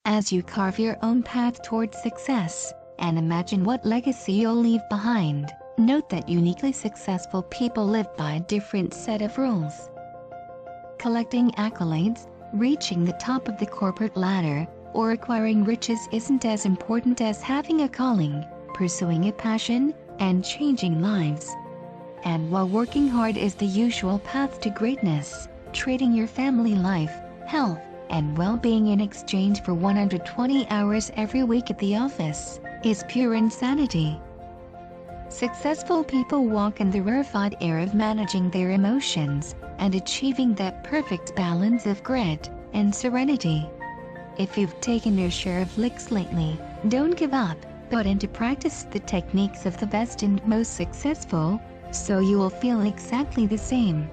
As you carve your own path towards success, and imagine what legacy you'll leave behind, note that uniquely successful people live by a different set of rules. Collecting accolades, reaching the top of the corporate ladder, or acquiring riches isn't as important as having a calling, pursuing a passion, and changing lives. And while working hard is the usual path to greatness, trading your family life, health, and well-being in exchange for 120 hours every week at the office is pure insanity. Successful people walk in the rarefied air of managing their emotions and achieving that perfect balance of grit and serenity. If you've taken your share of licks lately, don't give up. Put into practice the techniques of the best and most successful, so you will feel exactly the same.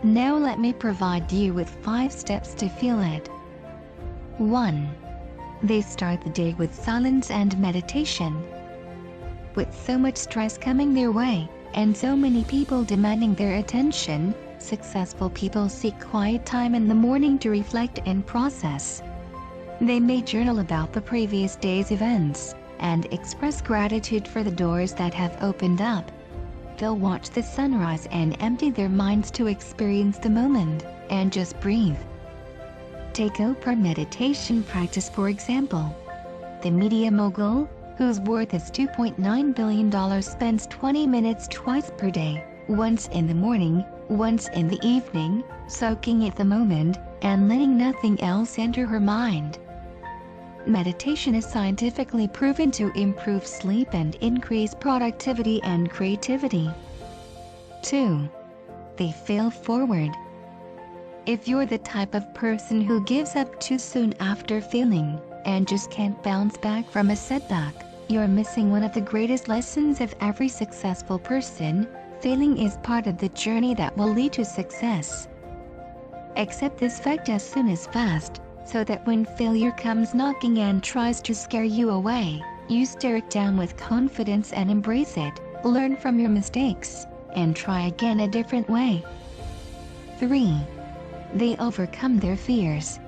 Now let me provide you with 5 steps to feel it. 1. They start the day with silence and meditation. With so much stress coming their way, and so many people demanding their attention, successful people seek quiet time in the morning to reflect and process. They may journal about the previous day's events, and express gratitude for the doors that have opened up. They'll watch the sunrise and empty their minds to experience the moment, and just breathe. Take Oprah meditation practice for example. The media mogul, whose worth is $2.9 billion, spends 20 minutes twice per day, once in the morning, once in the evening, soaking in the moment, and letting nothing else enter her mind. Meditation is scientifically proven to improve sleep and increase productivity and creativity. 2. They fail forward. If you're the type of person who gives up too soon after failing, and just can't bounce back from a setback, you're missing one of the greatest lessons of every successful person. Failing is part of the journey that will lead to success. Accept this fact as soon as fast, so that when failure comes knocking and tries to scare you away, you stare it down with confidence and embrace it, learn from your mistakes, and try again a different way. 3. They overcome their fears.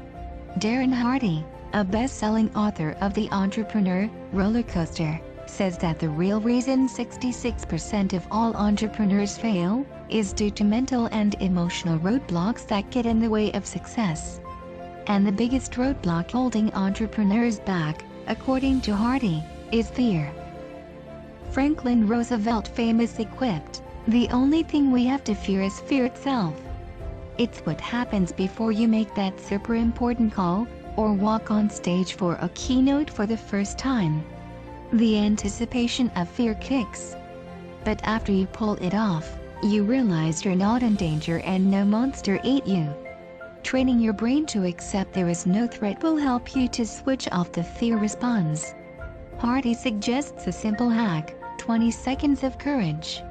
Darren Hardy, a best-selling author of The Entrepreneur Roller Coaster, says that the real reason 66% of all entrepreneurs fail is due to mental and emotional roadblocks that get in the way of success. And the biggest roadblock holding entrepreneurs back, according to Hardy, is fear. Franklin Roosevelt famously quipped, "The only thing we have to fear is fear itself." It's what happens before you make that super important call, or walk on stage for a keynote for the first time. The anticipation of fear kicks. But after you pull it off, you realize you're not in danger and no monster ate you. Training your brain to accept there is no threat will help you to switch off the fear response. Hardy suggests a simple hack, 20 seconds of courage.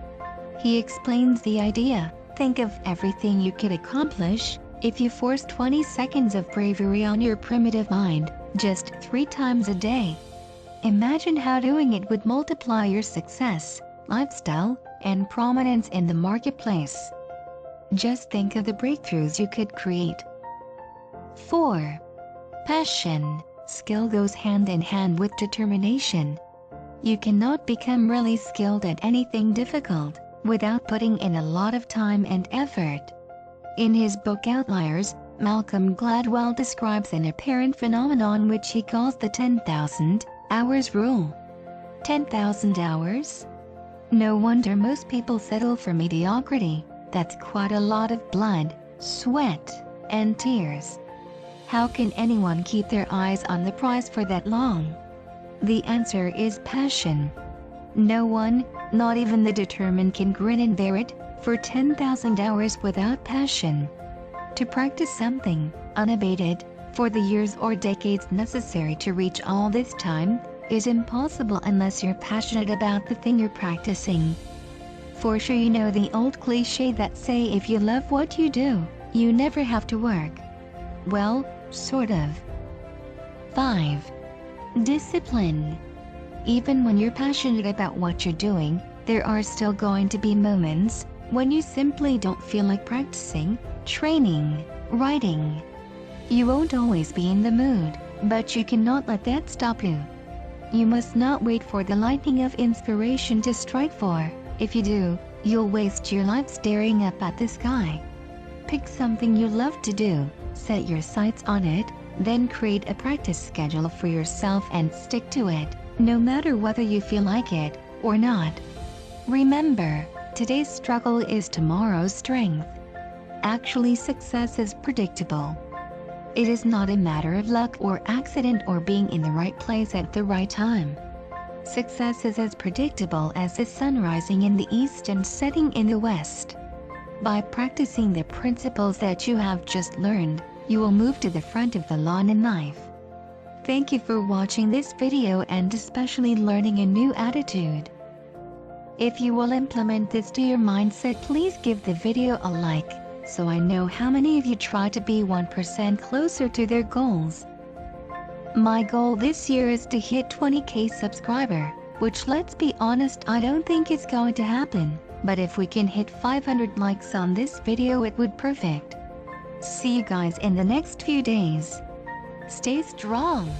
He explains the idea: think of everything you could accomplish if you force 20 seconds of bravery on your primitive mind, just 3 times a day. Imagine how doing it would multiply your success, lifestyle, and prominence in the marketplace. Just think of the breakthroughs you could create. 4. Passion. Skill goes hand in hand with determination. You cannot become really skilled at anything difficult without putting in a lot of time and effort. In his book Outliers, Malcolm Gladwell describes an apparent phenomenon which he calls the 10,000 hours rule. 10,000 hours? No wonder most people settle for mediocrity. That's quite a lot of blood, sweat, and tears. How can anyone keep their eyes on the prize for that long? The answer is passion. No one, not even the determined, can grin and bear it for 10,000 hours without passion. To practice something, unabated, for the years or decades necessary to reach all this time, is impossible unless you're passionate about the thing you're practicing. For sure, you know the old cliche that say if you love what you do, you never have to work. Well, sort of. 5. Discipline. Even when you're passionate about what you're doing, there are still going to be moments when you simply don't feel like practicing, training, writing. You won't always be in the mood, But you cannot let that stop you. You must not wait for the lightning of inspiration to strike, for, if you do, you'll waste your life staring up at the sky. Pick something you love to do, set your sights on it, then create a practice schedule for yourself and stick to it, no matter whether you feel like it or not. Remember, today's struggle is tomorrow's strength. Actually, success is predictable. It is not a matter of luck or accident or being in the right place at the right time. Success is as predictable as the sun rising in the east and setting in the west. By practicing the principles that you have just learned, you will move to the front of the line in life. Thank you for watching this video and especially learning a new attitude. If you will implement this to your mindset, please give the video a like, so I know how many of you try to be 1% closer to their goals. My goal this year is to hit 20,000 subscriber, which, let's be honest, I don't think it's going to happen, but if we can hit 500 likes on this video, it would perfect. See you guys in the next few days. Stay strong.